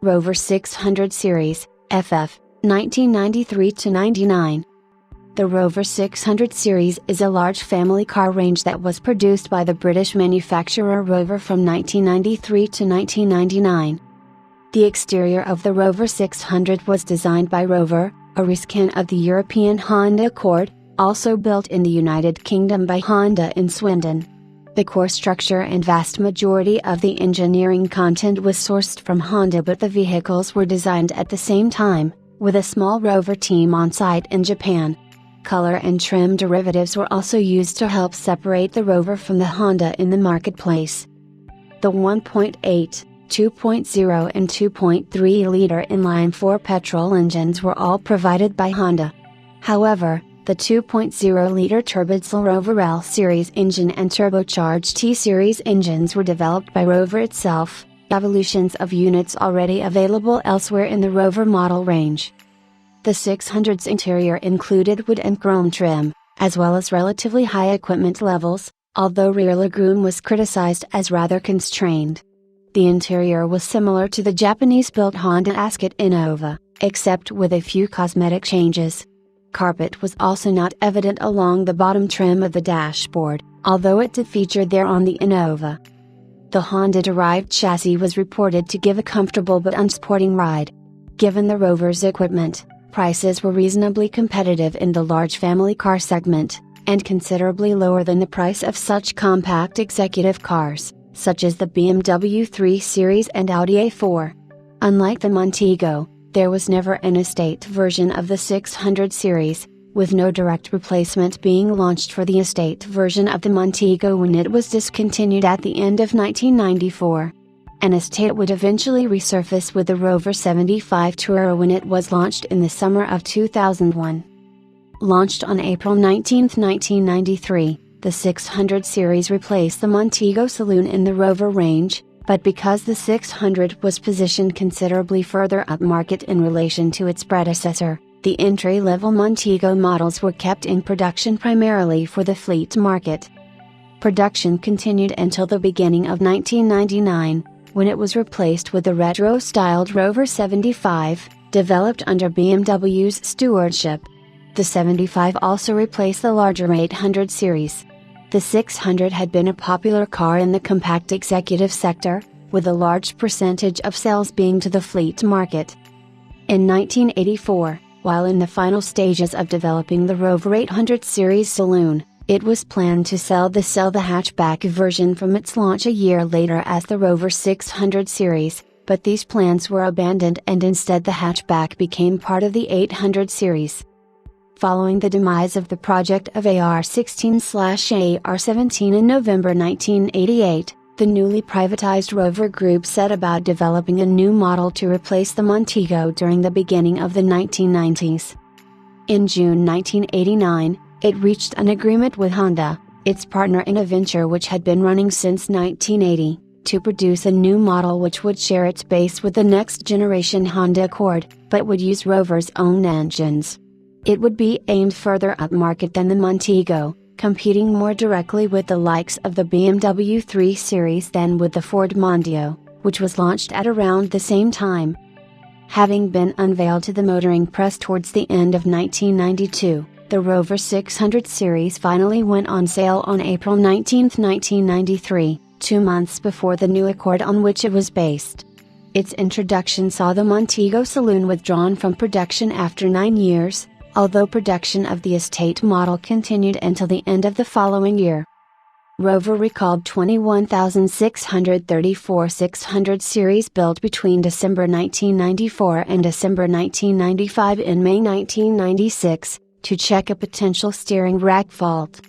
Rover 600 Series, FF, 1993–99. The Rover 600 series is a large family car range that was produced by the British manufacturer Rover from 1993 to 1999. The exterior of the Rover 600 was designed by Rover, a reskin of the European Honda Accord, also built in the United Kingdom by Honda in Swindon. The core structure and vast majority of the engineering content was sourced from Honda, but the vehicles were designed at the same time, with a small Rover team on site in Japan. Color and trim derivatives were also used to help separate the Rover from the Honda in the marketplace. The 1.8, 2.0 and 2.3-liter inline-4 petrol engines were all provided by Honda. However, the 2.0-liter turbodiesel Rover L Series engine and turbocharged T Series engines were developed by Rover itself, evolutions of units already available elsewhere in the Rover model range. The 600's interior included wood and chrome trim, as well as relatively high equipment levels, although rear legroom was criticized as rather constrained. The interior was similar to the Japanese-built Honda Ascot Innova, except with a few cosmetic changes. Carpet was also not evident along the bottom trim of the dashboard, although it did feature there on the Innova. The Honda-derived chassis was reported to give a comfortable but unsporting ride. Given the Rover's equipment, prices were reasonably competitive in the large family car segment, and considerably lower than the price of such compact executive cars, such as the BMW 3 Series and Audi A4. Unlike the Montego, there was never an estate version of the 600 series, with no direct replacement being launched for the estate version of the Montego when it was discontinued at the end of 1994. An estate would eventually resurface with the Rover 75 Tourer when it was launched in the summer of 2001. Launched on April 19, 1993, the 600 series replaced the Montego saloon in the Rover range, but because the 600 was positioned considerably further upmarket in relation to its predecessor, the entry-level Montego models were kept in production primarily for the fleet market. Production continued until the beginning of 1999, when it was replaced with the retro-styled Rover 75, developed under BMW's stewardship. The 75 also replaced the larger 800 series. The 600 had been a popular car in the compact executive sector, with a large percentage of sales being to the fleet market. In 1984, while in the final stages of developing the Rover 800 series saloon, it was planned to sell the hatchback version from its launch a year later as the Rover 600 series, but these plans were abandoned and instead the hatchback became part of the 800 series. Following the demise of the project of AR16/AR17 in November 1988, the newly privatized Rover Group set about developing a new model to replace the Montego during the beginning of the 1990s. In June 1989, it reached an agreement with Honda, its partner in a venture which had been running since 1980, to produce a new model which would share its base with the next generation Honda Accord, but would use Rover's own engines. It would be aimed further upmarket than the Montego, competing more directly with the likes of the BMW 3 Series than with the Ford Mondeo, which was launched at around the same time. Having been unveiled to the motoring press towards the end of 1992, the Rover 600 series finally went on sale on April 19, 1993, 2 months before the new Accord on which it was based. Its introduction saw the Montego saloon withdrawn from production after 9 years, although production of the estate model continued until the end of the following year. Rover recalled 21,634 600 series built between December 1994 and December 1995 in May 1996, to check a potential steering rack fault.